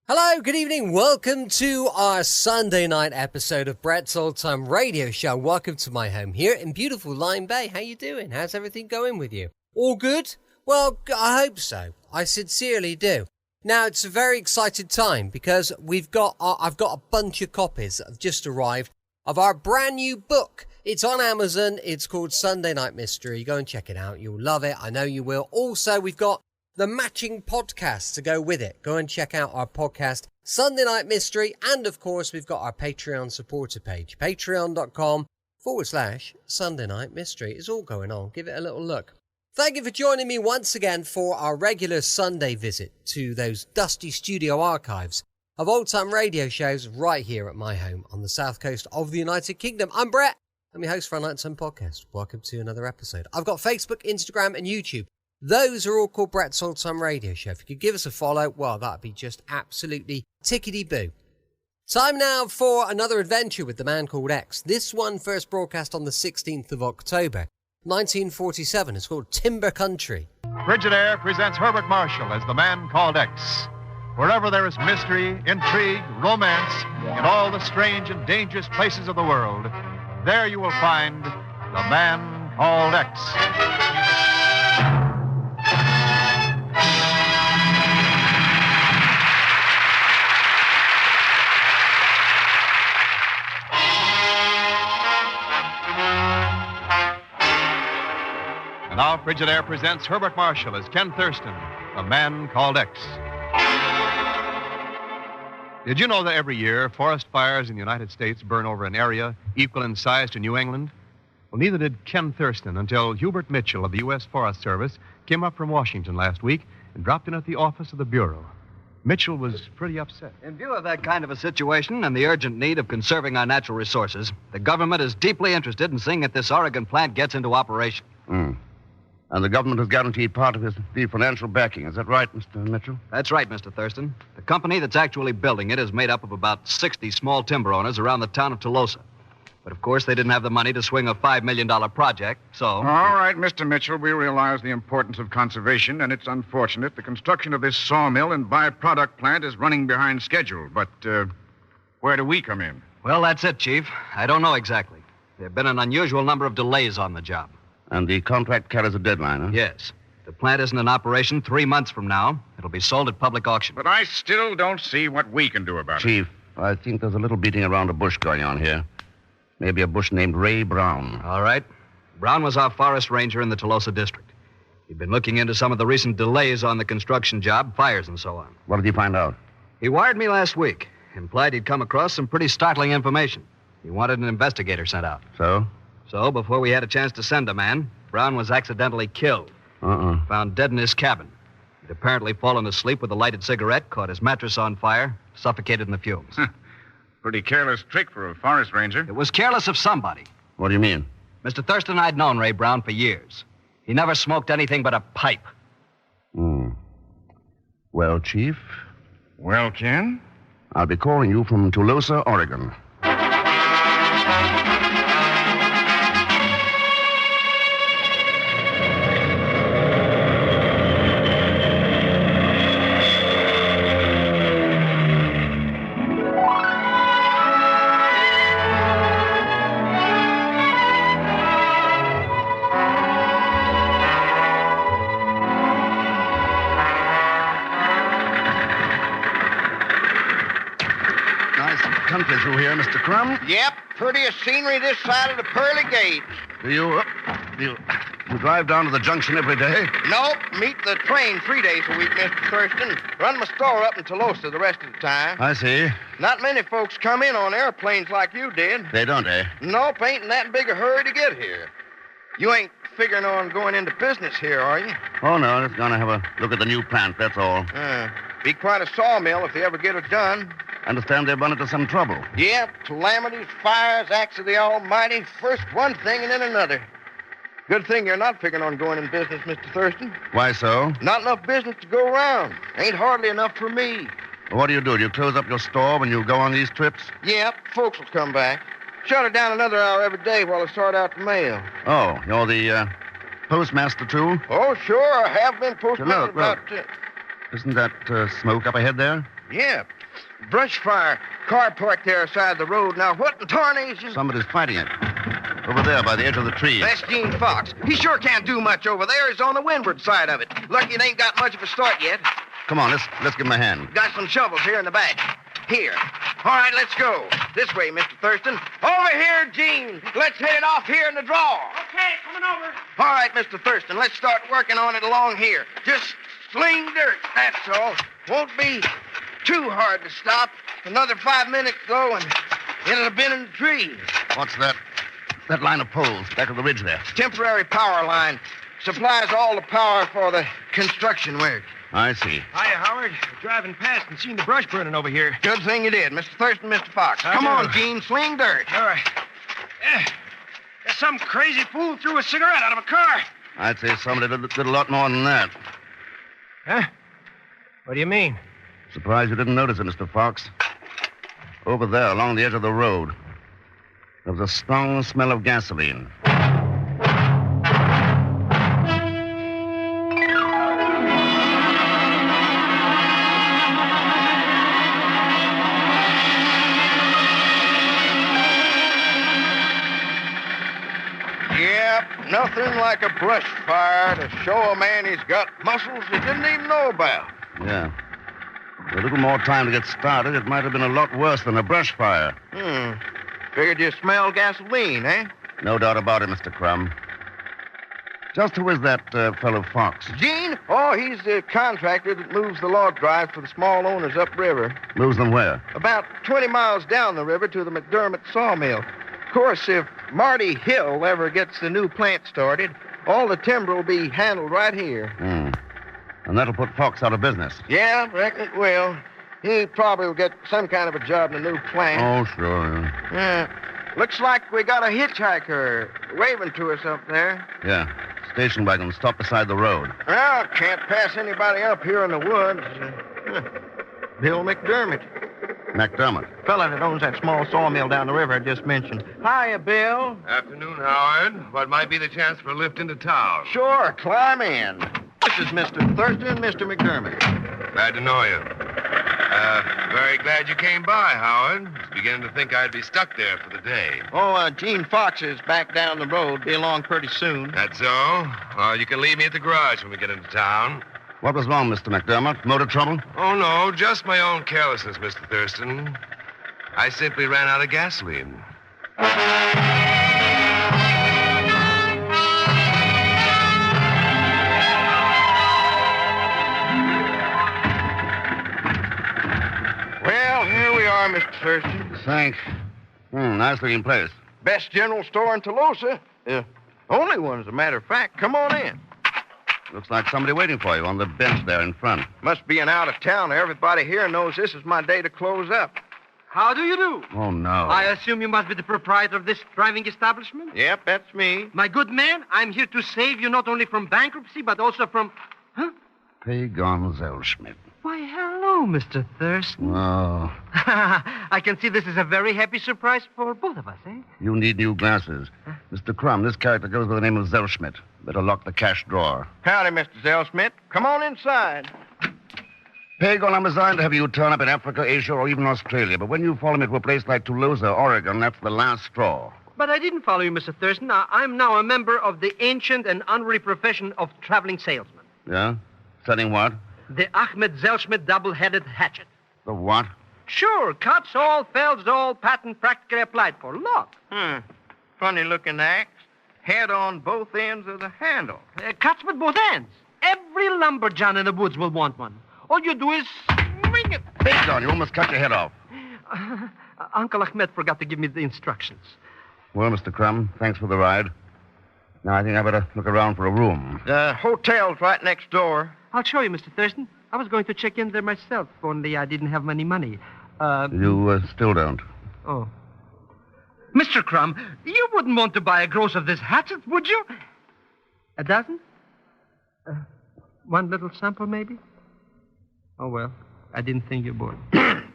Hello, good evening. Welcome to our Sunday night episode of Brett's Old Time Radio Show. Welcome to my home here in beautiful Lyme Bay. How you doing? How's everything going with you? All good? Well, I hope so. I sincerely do. Now, it's a very exciting time because I've got a bunch of copies that have just arrived of our brand new book. It's on Amazon. It's called Sunday Night Mystery. Go and check it out. You'll love it. I know you will. Also, we've got the matching podcast to go with it. Go and check out our podcast, Sunday Night Mystery. And of course, we've got our Patreon supporter page, patreon.com/Sunday Night Mystery. It's all going on. Give it a little look. Thank you for joining me once again for our regular Sunday visit to those dusty studio archives of old-time radio shows right here at my home on the south coast of the United Kingdom. I'm Brett. I'm your host for our Nighttime Podcast. Welcome to another episode. I've got Facebook, Instagram, and YouTube. Those are all called Brett's Old Time Radio Show. If you could give us a follow, well, that'd be just absolutely tickety-boo. Time now for another adventure with the man called X. This one first broadcast on the 16th of October, 1947. It's called Timber Country. Frigidaire presents Herbert Marshall as the man called X. Wherever there is mystery, intrigue, romance, in all the strange and dangerous places of the world, there you will find the man called X. Now Frigidaire presents Herbert Marshall as Ken Thurston, the man called X. Did you know that every year forest fires in the United States burn over an area equal in size to New England? Well, neither did Ken Thurston until Hubert Mitchell of the U.S. Forest Service came up from Washington last week and dropped in at the office of the Bureau. Mitchell was pretty upset. In view of that kind of a situation and the urgent need of conserving our natural resources, the government is deeply interested in seeing that this Oregon plant gets into operation. And the government has guaranteed part of the financial backing. Is that right, Mr. Mitchell? That's right, Mr. Thurston. The company that's actually building it is made up of about 60 small timber owners around the town of Tolosa. But, of course, they didn't have the money to swing a $5 million project, so... All right, Mr. Mitchell, we realize the importance of conservation, and it's unfortunate the construction of this sawmill and byproduct plant is running behind schedule. But where do we come in? Well, that's it, Chief. I don't know exactly. There have been an unusual number of delays on the job. And the contract carries a deadline, huh? Yes. If the plant isn't in operation 3 months from now, it'll be sold at public auction. But I still don't see what we can do about it. Chief, I think there's a little beating around a bush going on here. Maybe a bush named Ray Brown. All right. Brown was our forest ranger in the Tolosa district. He'd been looking into some of the recent delays on the construction job, fires and so on. What did he find out? He wired me last week. Implied he'd come across some pretty startling information. He wanted an investigator sent out. So? So, before we had a chance to send a man, Brown was accidentally killed. Found dead in his cabin. He'd apparently fallen asleep with a lighted cigarette, caught his mattress on fire, suffocated in the fumes. Pretty careless trick for a forest ranger. It was careless of somebody. What do you mean? Mr. Thurston, I'd known Ray Brown for years. He never smoked anything but a pipe. Well, Chief, Well, Ken? I'll be calling you from Tolosa, Oregon. Country through here, Mr. Crum. Yep, prettiest scenery this side of the pearly gates. Do you drive down to the junction every day? Nope, meet the train 3 days a week, Mr. Thurston. Run my store up in Tolosa the rest of the time. I see. Not many folks come in on airplanes like you did. They don't, eh? Nope, ain't in that big a hurry to get here. You ain't figuring on going into business here, are you? Oh, no, just gonna have a look at the new plant, that's all. Be quite a sawmill if they ever get it done. Understand they've run into some trouble. Yep, calamities, fires, acts of the Almighty, first one thing and then another. Good thing you're not figuring on going in business, Mr. Thurston. Why so? Not enough business to go around. Ain't hardly enough for me. What do? You close up your store when you go on these trips? Yep, folks will come back. Shut it down another hour every day while I sort out the mail. Oh, you're the postmaster, too? Oh, sure, I have been postmaster Look. Isn't that smoke up ahead there? Yeah. Brush fire. Car parked there side the road. Now, what in tarnation? Somebody's fighting it. Over there by the edge of the trees. That's Gene Fox. He sure can't do much over there. He's on the windward side of it. Lucky it ain't got much of a start yet. Come on, let's give him a hand. Got some shovels here in the back. Here. All right, let's go. This way, Mr. Thurston. Over here, Gene. Let's hit it off here in the draw. Okay, coming over. All right, Mr. Thurston, let's start working on it along here. Just sling dirt, that's all. Won't be too hard to stop. Another 5 minutes, though, and it'll have been in the trees. What's that? That line of poles back of the ridge there. Temporary power line. Supplies all the power for the construction work. I see. Hiya, Howard. Driving past and seen the brush burning over here. Good thing you did, Mr. Thurston, Mr. Fox. Come on, Gene, sling dirt. All right. Some crazy fool threw a cigarette out of a car. I'd say somebody did a lot more than that. Huh? What do you mean? Surprised you didn't notice it, Mr. Fox. Over there, along the edge of the road, there was a strong smell of gasoline. Yep, nothing like a brush fire to show a man he's got muscles he didn't even know about. Yeah. With a little more time to get started, it might have been a lot worse than a brush fire. Figured you smelled gasoline, eh? No doubt about it, Mr. Crumb. Just who is that fellow Fox? Gene? Oh, he's the contractor that moves the log drive for the small owners upriver. Moves them where? About 20 miles down the river to the McDermott sawmill. Of course, if Marty Hill ever gets the new plant started, all the timber will be handled right here. And that'll put Fox out of business. Yeah, reckon it will. He probably will get some kind of a job in the new plant. Oh, sure. Yeah. Looks like we got a hitchhiker waving to us up there. Yeah. Station wagon stopped beside the road. Well, can't pass anybody up here in the woods. Bill McDermott. McDermott. Fella that owns that small sawmill down the river I just mentioned. Hiya, Bill. Afternoon, Howard. What might be the chance for a lift into town? Sure, climb in. This is Mr. Thurston and Mr. McDermott. Glad to know you. Very glad you came by, Howard. Was beginning to think I'd be stuck there for the day. Oh, Gene Fox is back down the road. Be along pretty soon. That's so? You can leave me at the garage when we get into town. What was wrong, Mr. McDermott? Motor trouble? Oh, no, just my own carelessness, Mr. Thurston. I simply ran out of gasoline. Well, here we are, Mr. Thurston. Thanks. Nice looking place. Best general store in Tolosa. Only one, as a matter of fact. Come on in. Looks like somebody waiting for you on the bench there in front. Must be an out-of-towner. Everybody here knows this is my day to close up. How do you do? Oh, no. I assume you must be the proprietor of this driving establishment? Yep, that's me. My good man, I'm here to save you not only from bankruptcy, but also from... Huh? Pagon Zellschmidt. Why, hello, Mr. Thurston. Oh, I can see this is a very happy surprise for both of us, eh? you need new glasses. Mr. Crumb, this character goes by the name of Zellschmidt. Better lock the cash drawer. Howdy, Mr. Zellschmidt. Come on inside. Pagon, I'm resigned to have you turn up in Africa, Asia, or even Australia. But when you follow me to a place like Tolosa, Oregon, that's the last straw. But I didn't follow you, Mr. Thurston. I'm now a member of the ancient and honorary profession of traveling salesman. Yeah? Selling what? The Ahmed Zellschmidt double-headed hatchet. The what? Sure, cuts all, fells all, patent practically applied for. Look. Funny-looking axe. Head on both ends of the handle. Cuts with both ends. Every lumberjack in the woods will want one. All you do is swing it. Pagon, you almost cut your head off. Uncle Ahmed forgot to give me the instructions. Well, Mr. Crumb, thanks for the ride. Now, I think I better look around for a room. The hotel's right next door. I'll show you, Mr. Thurston. I was going to check in there myself, only I didn't have any money. You still don't? Oh. Mr. Crumb, you wouldn't want to buy a gross of this hatchet, would you? A dozen? One little sample, maybe? Oh, well, I didn't think you would.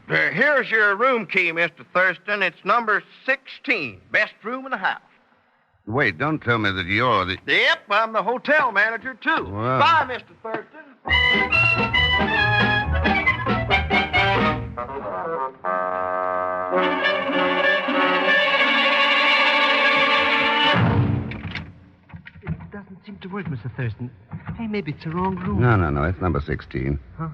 Here's your room key, Mr. Thurston. It's number 16. Best room in the house. Wait, don't tell me that you're the... Yep, I'm the hotel manager, too. Wow. Bye, Mr. Thurston. It doesn't seem to work, Mr. Thurston. Hey, maybe it's the wrong room. No. It's number 16. Huh?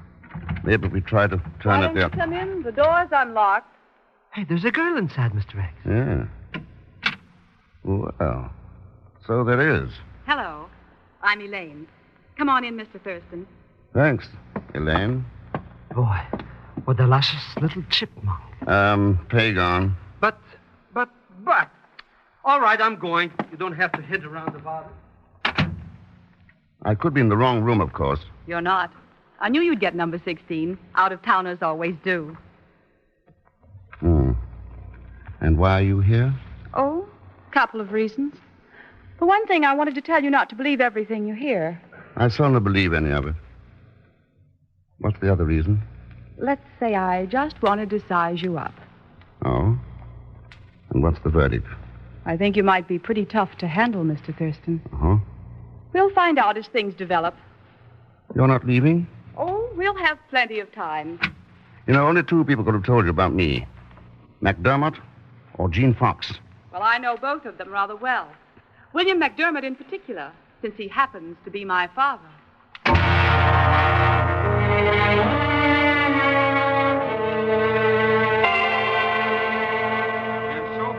Maybe we try to turn it there. Come in. The door's unlocked. Hey, there's a girl inside, Mr. X. Yeah. Well, so there is. Hello. I'm Elaine. Come on in, Mr. Thurston. Thanks, Elaine. Boy, what a luscious little chipmunk. Pagan. But. All right, I'm going. You don't have to hit around about it. I could be in the wrong room, of course. You're not. I knew you'd get number 16. Out-of-towners always do. And why are you here? Oh, couple of reasons. For one thing, I wanted to tell you not to believe everything you hear. I seldom believe any of it. What's the other reason? Let's say I just wanted to size you up. Oh? And what's the verdict? I think you might be pretty tough to handle, Mr. Thurston. Uh-huh. We'll find out as things develop. You're not leaving? Oh, we'll have plenty of time. You know, only two people could have told you about me. McDermott or Gene Fox. Well, I know both of them rather well. William McDermott in particular, since he happens to be my father.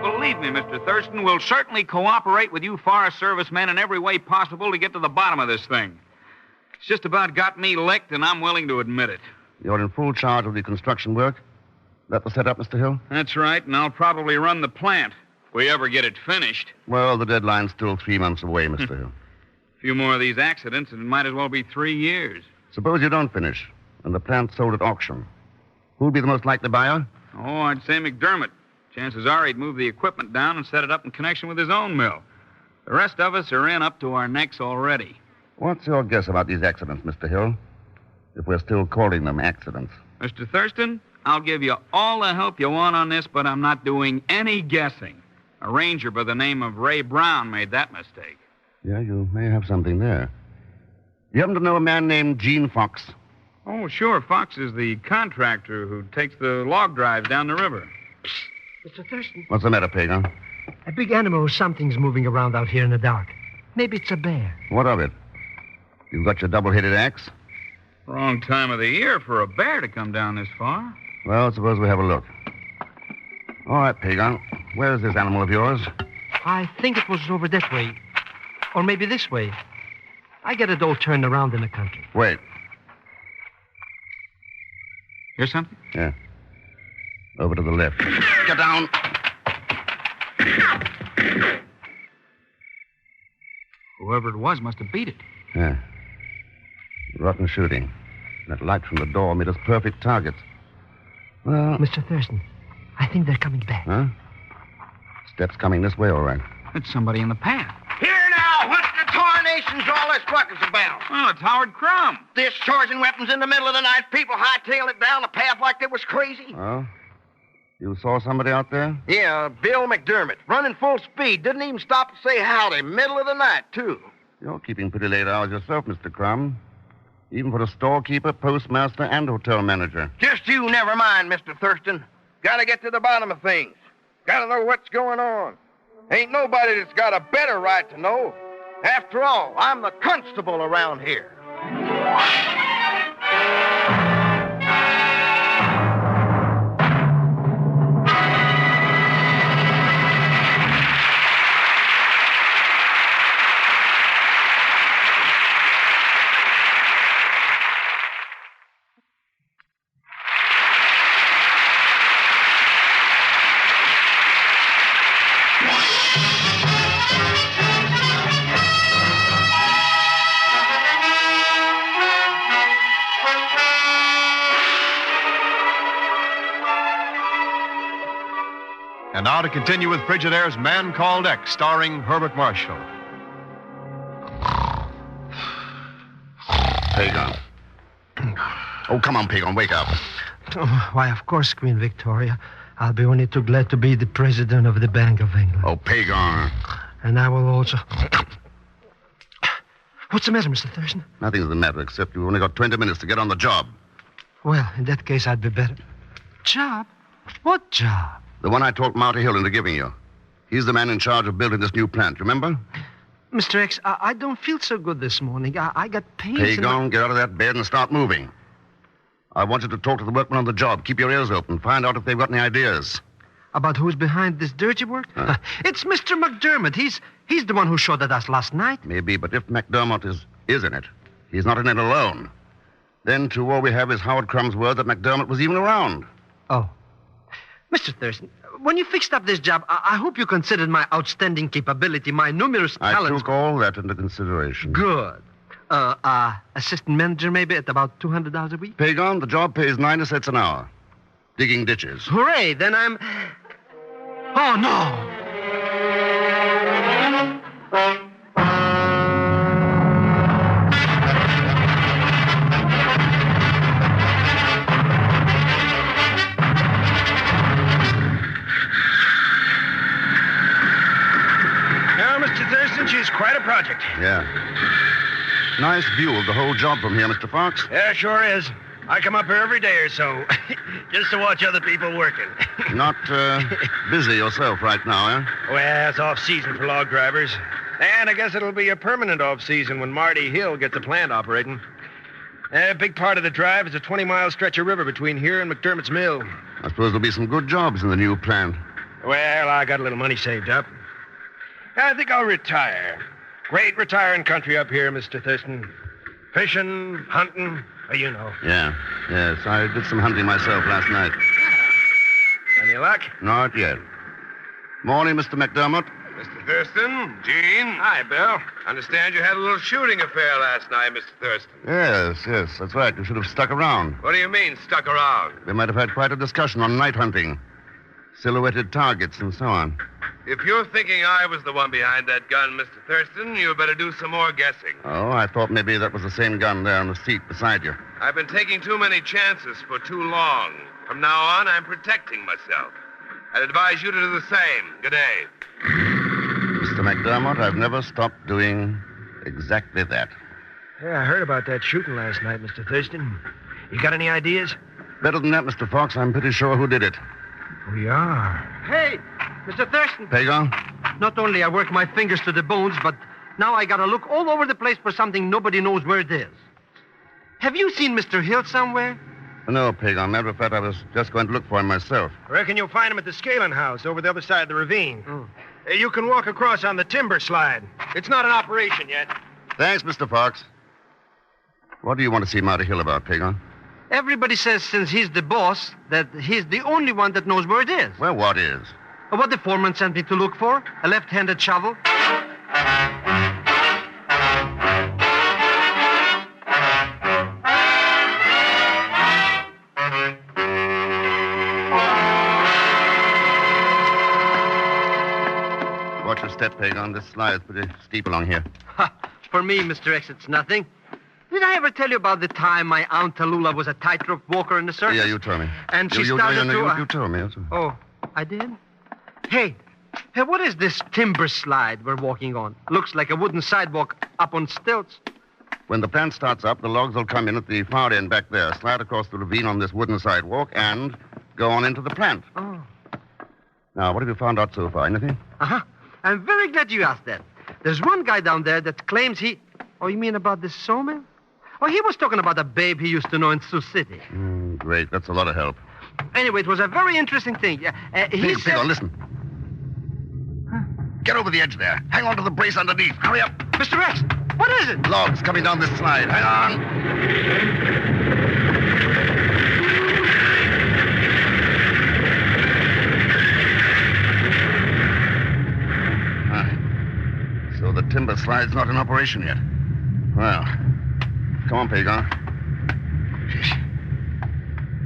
Believe me, Mr. Thurston, we'll certainly cooperate with you Forest Service men in every way possible to get to the bottom of this thing. It's just about got me licked, and I'm willing to admit it. You're in full charge of the construction work? That the setup, Mr. Hill? That's right, and I'll probably run the plant if we ever get it finished. Well, the deadline's still 3 months away, Mr. Hill. A few more of these accidents, and it might as well be 3 years. Suppose you don't finish, and the plant's sold at auction. Who'd be the most likely buyer? Oh, I'd say McDermott. Chances are he'd move the equipment down and set it up in connection with his own mill. The rest of us are in up to our necks already. What's your guess about these accidents, Mr. Hill? If we're still calling them accidents. Mr. Thurston, I'll give you all the help you want on this, but I'm not doing any guessing. A ranger by the name of Ray Brown made that mistake. Yeah, you may have something there. You happen to know a man named Gene Fox? Oh, sure. Fox is the contractor who takes the log drives down the river. Mr. Thurston. What's the matter, Pagan? A big animal or something's moving around out here in the dark. Maybe it's a bear. What of it? You've got your double-headed axe? Wrong time of the year for a bear to come down this far. Well, suppose we have a look. All right, Pagan. Where's this animal of yours? I think it was over that way. Or maybe this way. I get it all turned around in the country. Wait. Hear something? Yeah. Over to the left. Get down. Whoever it was must have beat it. Yeah. Rotten shooting. That light from the door made us perfect targets. Well... Mr. Thurston, I think they're coming back. Huh? Steps coming this way, all right. It's somebody in the path. Here now, what the tarnation's all this ruckus about? Well, it's Howard Crumb. Discharging weapons in the middle of the night, people hightailing it down the path like they was crazy. Oh? You saw somebody out there? Yeah, Bill McDermott, running full speed. Didn't even stop to say howdy. Middle of the night, too. You're keeping pretty late hours yourself, Mr. Crumb. Even for a storekeeper, postmaster, and hotel manager. Just you never mind, Mr. Thurston. Gotta get to the bottom of things. Gotta know what's going on. Ain't nobody that's got a better right to know. After all, I'm the constable around here. And now to continue with Frigidaire's Man Called X, starring Herbert Marshall. Pagan. Oh, come on, Pagan, wake up. Oh, why, of course, Queen Victoria. I'll be only too glad to be the president of the Bank of England. Oh, Pagan. And I will also... What's the matter, Mr. Thurston? Nothing's the matter, except you've only got 20 minutes to get on the job. Well, in that case, I'd be better. Job? What job? The one I talked Marty Hill into giving you. He's the man in charge of building this new plant, remember? Mr. X, I don't feel so good this morning. I got pains. Pagon, get out of that bed and start moving. I want you to talk to the workmen on the job. Keep your ears open. Find out if they've got any ideas. About who's behind this dirty work? It's Mr. McDermott. He's the one who shot at us last night. Maybe, but if McDermott is in it, he's not in it alone. Then, too, all we have is Howard Crumb's word that McDermott was even around. Oh. Mr. Thurston, when you fixed up this job, I hope you considered my outstanding capability, my numerous talents. I took all that into consideration. Good. Assistant manager maybe at about $200 a week? Pagon, the job pays 90 cents an hour. Digging ditches. Hooray, then I'm... Oh, no! Now, Mr. Thurston, she's quite a project. Yeah. Nice view of the whole job from here, Mr. Fox. Yeah, sure is. I come up here every day or so, just to watch other people working. Not busy yourself right now, eh? Well, it's off-season for log drivers. And I guess it'll be a permanent off-season when Marty Hill gets the plant operating. A big part of the drive is a 20-mile stretch of river between here and McDermott's mill. I suppose there'll be some good jobs in the new plant. Well, I got a little money saved up. I think I'll retire. Great retiring country up here, Mr. Thurston. Fishing, hunting, you know. Yeah, yes. I did some hunting myself last night. Any luck? Not yet. Morning, Mr. McDermott. Mr. Thurston, Gene. Hi, Bill. Understand you had a little shooting affair last night, Mr. Thurston. Yes, that's right. You should have stuck around. What do you mean, stuck around? They might have had quite a discussion on night hunting, silhouetted targets, and so on. If you're thinking I was the one behind that gun, Mr. Thurston, you better do some more guessing. Oh, I thought maybe that was the same gun there on the seat beside you. I've been taking too many chances for too long. From now on, I'm protecting myself. I'd advise you to do the same. Good day. Mr. McDermott, I've never stopped doing exactly that. Yeah, I heard about that shooting last night, Mr. Thurston. You got any ideas? Better than that, Mr. Fox. I'm pretty sure who did it. We are. Hey, Mr. Thurston. Pagon? Not only I work my fingers to the bones, but now I gotta look all over the place for something nobody knows where it is. Have you seen Mr. Hill somewhere? No, Pagon. Matter of fact, I was just going to look for him myself. Reckon you'll find him at the scaling house over the other side of the ravine. You can walk across on the timber slide. It's not in operation yet. Thanks, Mr. Fox. What do you want to see Marty Hill about, Pagon? Everybody says since he's the boss that he's the only one that knows where it is. Well, what is? What the foreman sent me to look for? A left-handed shovel. Watch your step, Pagon. This slide is pretty steep along here. For me, Mr. X, it's nothing. Did I ever tell you about the time my Aunt Tallulah was a tightrope walker in the circus? Yeah, you told me. And she you started to... You told me. Also. Oh, I did? Hey, what is this timber slide we're walking on? Looks like a wooden sidewalk up on stilts. When the plant starts up, the logs will come in at the far end back there, slide across the ravine on this wooden sidewalk, and go on into the plant. Oh. Now, what have you found out so far? Anything? Uh-huh. I'm very glad you asked that. There's one guy down there that claims he... Oh, you mean about this sawmill? Oh, he was talking about a babe he used to know in Sioux City. Great. That's a lot of help. Anyway, it was a very interesting thing. He said... Pagon, listen. Huh? Get over the edge there. Hang on to the brace underneath. Hurry up. Mr. X, what is it? Logs coming down this slide. Hang on. So the timber slide's not in operation yet. Well, come on, Pagon.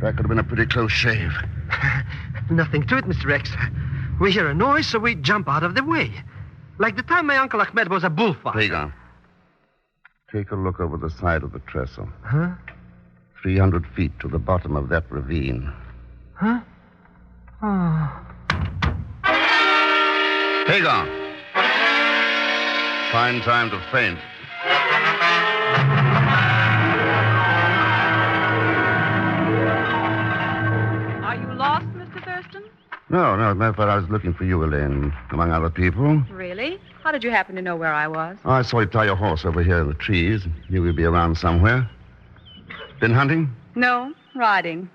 That could have been a pretty close shave. Nothing to it, Mr. X. We hear a noise, so we jump out of the way. Like the time my Uncle Ahmed was a bullfighter. Pagon, take a look over the side of the trestle. Huh? 300 feet to the bottom of that ravine. Huh? Oh. Pagon! Fine time to faint. Are you Mr. Thurston? No, as a matter of fact, I was looking for you, Elaine, among other people. Really? How did you happen to know where I was? Oh, I saw you tie your horse over here in the trees. Knew you'd be around somewhere. Been hunting? No, riding.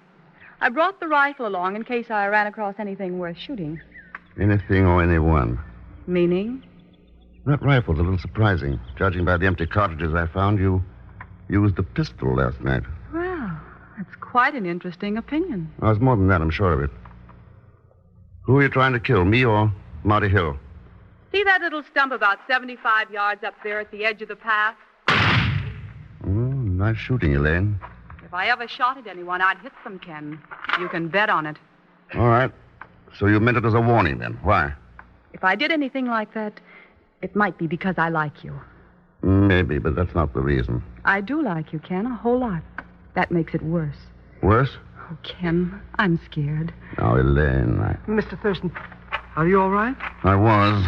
I brought the rifle along in case I ran across anything worth shooting. Anything or anyone? Meaning? That rifle's a little surprising. Judging by the empty cartridges I found, you used a pistol last night. Well, that's quite an interesting opinion. Oh, it's more than that, I'm sure of it. Who are you trying to kill, me or Marty Hill? See that little stump about 75 yards up there at the edge of the path? Oh, nice shooting, Elaine. If I ever shot at anyone, I'd hit them, Ken. You can bet on it. All right. So you meant it as a warning, then. Why? If I did anything like that, it might be because I like you. Maybe, but that's not the reason. I do like you, Ken, a whole lot. That makes it worse. Worse? Oh, Ken, I'm scared. Now, Elaine, Mr. Thurston, are you all right? I was.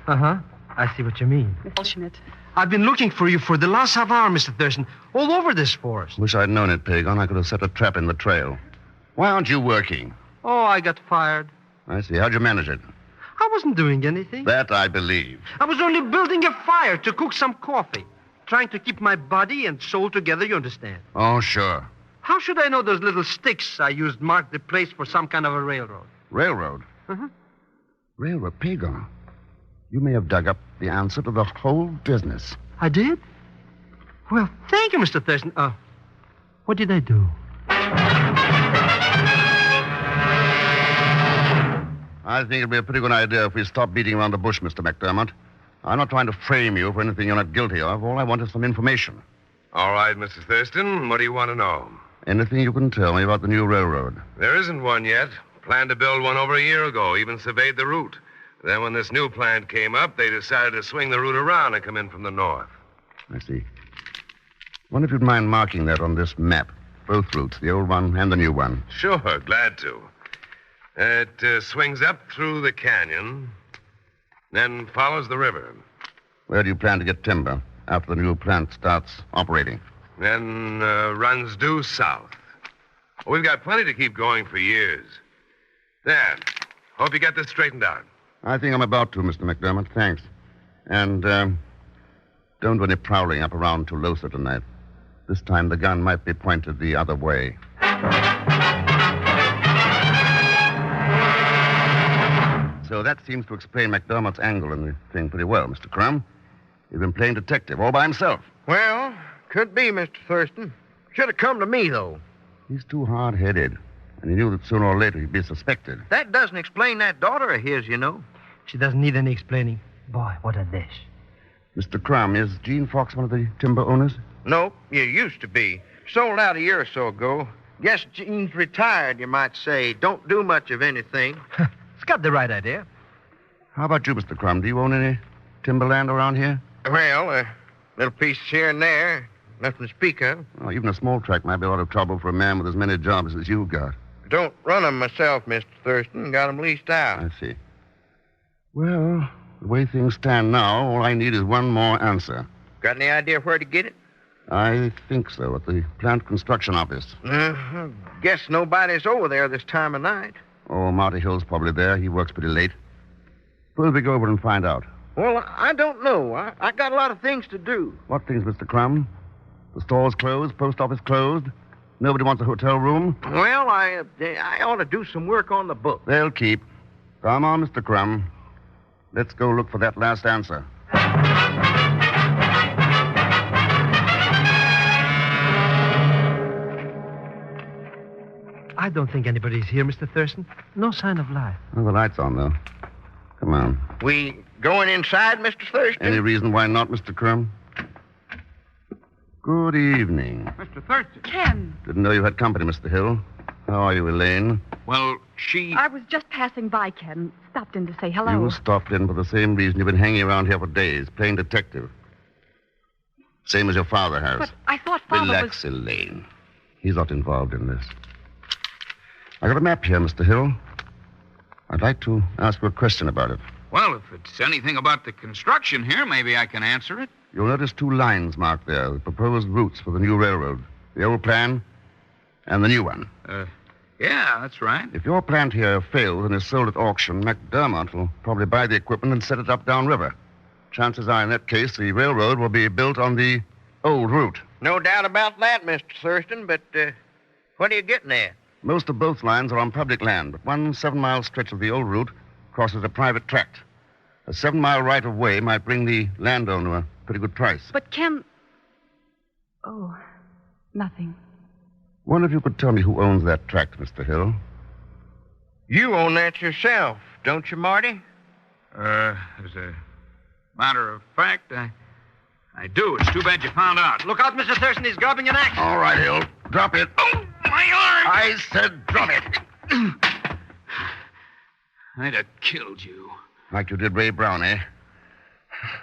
Uh-huh. I see what you mean. Mr. Schmidt. I've been looking for you for the last half hour, Mr. Thurston, all over this forest. Wish I'd known it, Pagon. I could have set a trap in the trail. Why aren't you working? Oh, I got fired. I see. How'd you manage it? I wasn't doing anything. That I believe. I was only building a fire to cook some coffee. Trying to keep my body and soul together, you understand? Oh, sure. How should I know those little sticks I used marked the place for some kind of a railroad? Railroad? Uh-huh. Railroad, Pagon. You may have dug up the answer to the whole business. I did? Well, thank you, Mr. Thurston. What did I do? I think it'd be a pretty good idea if we stop beating around the bush, Mr. McDermott. I'm not trying to frame you for anything you're not guilty of. All I want is some information. All right, Mrs. Thurston. What do you want to know? Anything you can tell me about the new railroad. There isn't one yet. Planned to build one over a year ago, even surveyed the route. Then when this new plant came up, they decided to swing the route around and come in from the north. I see. Wonder if you'd mind marking that on this map. Both routes, the old one and the new one. Sure, glad to. It swings up through the canyon, then follows the river. Where do you plan to get timber after the new plant starts operating? Then runs due south. We've got plenty to keep going for years. There. Hope you get this straightened out. I think I'm about to, Mr. McDermott. Thanks. And don't do any prowling up around Tolosa tonight. This time the gun might be pointed the other way. So that seems to explain McDermott's angle in the thing pretty well, Mr. Crumb. He's been playing detective all by himself. Well, could be, Mr. Thurston. Should have come to me, though. He's too hard-headed, and he knew that sooner or later he'd be suspected. That doesn't explain that daughter of his, you know. She doesn't need any explaining. Boy, what a dish. Mr. Crumb, is Gene Fox one of the timber owners? Nope, you used to be. Sold out a year or so ago. Guess Gene's retired, you might say. Don't do much of anything. It's got the right idea. How about you, Mr. Crumb? Do you own any timberland around here? Well, little pieces here and there. Nothing to speak of. Oh, even a small tract might be a lot of trouble for a man with as many jobs as you've got. Don't run them myself, Mr. Thurston. Got them leased out. I see. Well, the way things stand now, all I need is one more answer. Got any idea where to get it? I think so, at the plant construction office. Guess nobody's over there this time of night. Oh, Marty Hill's probably there. He works pretty late. Suppose we go over and find out. Well, I don't know. I got a lot of things to do. What things, Mr. Crumb? The store's closed, post office closed. Nobody wants a hotel room. Well, I ought to do some work on the book. They'll keep. Come on, Mr. Crumb. Let's go look for that last answer. I don't think anybody's here, Mr. Thurston. No sign of life. Well, the light's on, though. Come on. We going inside, Mr. Thurston? Any reason why not, Mr. Crumb? Good evening. Mr. Thurston. Ken. Didn't know you had company, Mr. Hill. How are you, Elaine? Well, I was just passing by, Ken. Stopped in to say hello. You stopped in for the same reason you've been hanging around here for days, playing detective. Same as your father has. But I thought Father Relax, Elaine. He's not involved in this. I got a map here, Mr. Hill. I'd like to ask you a question about it. well, if it's anything about the construction here, maybe I can answer it. You'll notice 2 lines marked there, the proposed routes for the new railroad. The old plan and the new one. Yeah, that's right. If your plant here fails and is sold at auction, McDermott will probably buy the equipment and set it up downriver. Chances are, in that case, the railroad will be built on the old route. No doubt about that, Mr. Thurston, but what are you getting at? Most of both lines are on public land, but one 7-mile stretch of the old route crosses a private tract. A 7-mile right-of-way might bring the landowner a pretty good price. But Oh, nothing. Wonder if you could tell me who owns that tract, Mr. Hill. You own that yourself, don't you, Marty? As a matter of fact, I do. It's too bad you found out. Look out, Mr. Thurston. He's grabbing an axe. All right, Hill. Drop it. Oh, my arm! I said drop it. I'd have killed you. Like you did Ray Brown, eh?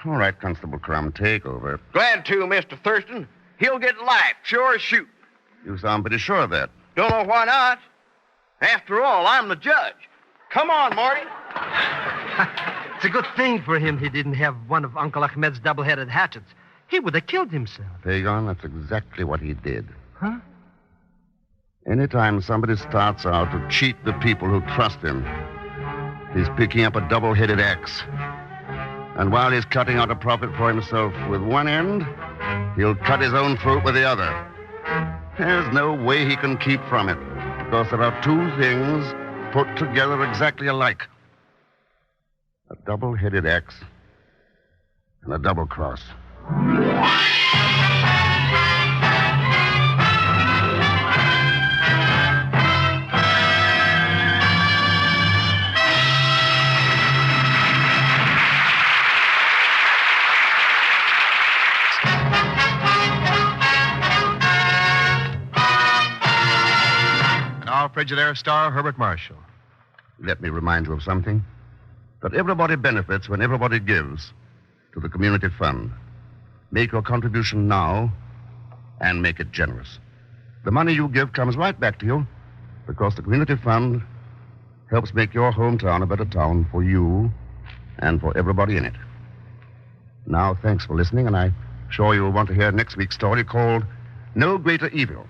All right, Constable Crumb, take over. Glad to, Mr. Thurston. He'll get life, sure as shoot. You sound pretty sure of that. Don't know why not. After all, I'm the judge. Come on, Marty. It's a good thing for him he didn't have one of Uncle Ahmed's double-headed hatchets. He would have killed himself. Pagon, that's exactly what he did. Huh? Anytime somebody starts out to cheat the people who trust him, he's picking up a double-headed axe. And while he's cutting out a profit for himself with one end, he'll cut his own throat with the other. There's no way he can keep from it, because there are two things put together exactly alike. A double-headed axe and a double cross. Our Frigidaire star, Herbert Marshall. Let me remind you of something. That everybody benefits when everybody gives to the community fund. Make your contribution now and make it generous. The money you give comes right back to you because the community fund helps make your hometown a better town for you and for everybody in it. Now, thanks for listening, and I'm sure you'll want to hear next week's story called No Greater Evil.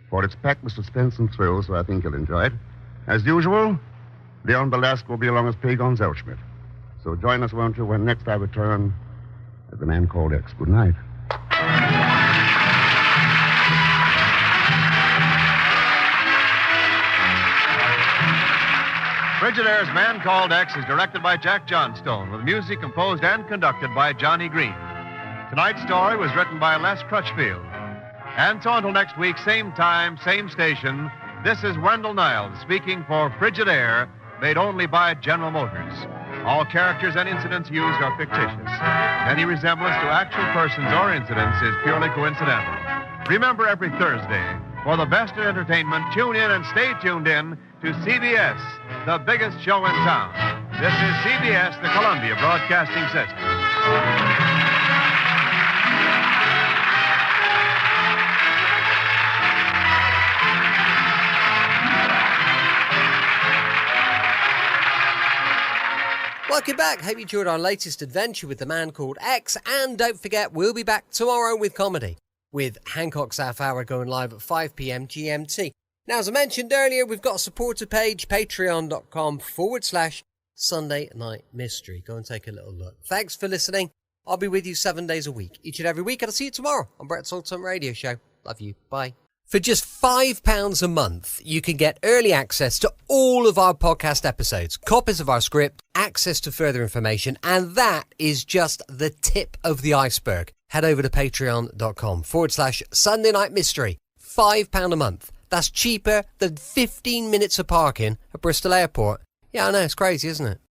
For it's packed with suspense and thrill, so I think you'll enjoy it. As usual, Leon Belasco will be along as Pagon Zellschmidt. So join us, won't you, when next I return as The Man Called X. Good night. Frigidaire's Man Called X is directed by Jack Johnstone, with music composed and conducted by Johnny Green. Tonight's story was written by Les Crutchfield. And so until next week, same time, same station, this is Wendell Niles speaking for Frigidaire, made only by General Motors. All characters and incidents used are fictitious. Any resemblance to actual persons or incidents is purely coincidental. Remember, every Thursday, for the best in entertainment, tune in and stay tuned in to CBS, the biggest show in town. This is CBS, the Columbia Broadcasting System. Welcome back. Hope you enjoyed our latest adventure with The Man Called X. And don't forget, we'll be back tomorrow with comedy, with Hancock's Half Hour going live at 5 p.m. GMT. Now, as I mentioned earlier, we've got a supporter page, patreon.com/Sunday Night Mystery. Go and take a little look. Thanks for listening. I'll be with you 7 days a week, each and every week. And I'll see you tomorrow on Brett's Old Time Radio Show. Love you. Bye. For just £5 a month, you can get early access to all of our podcast episodes, copies of our script, access to further information, and that is just the tip of the iceberg. Head over to patreon.com/Sunday Night Mystery. £5 a month. That's cheaper than 15 minutes of parking at Bristol Airport. Yeah, I know, it's crazy, isn't it?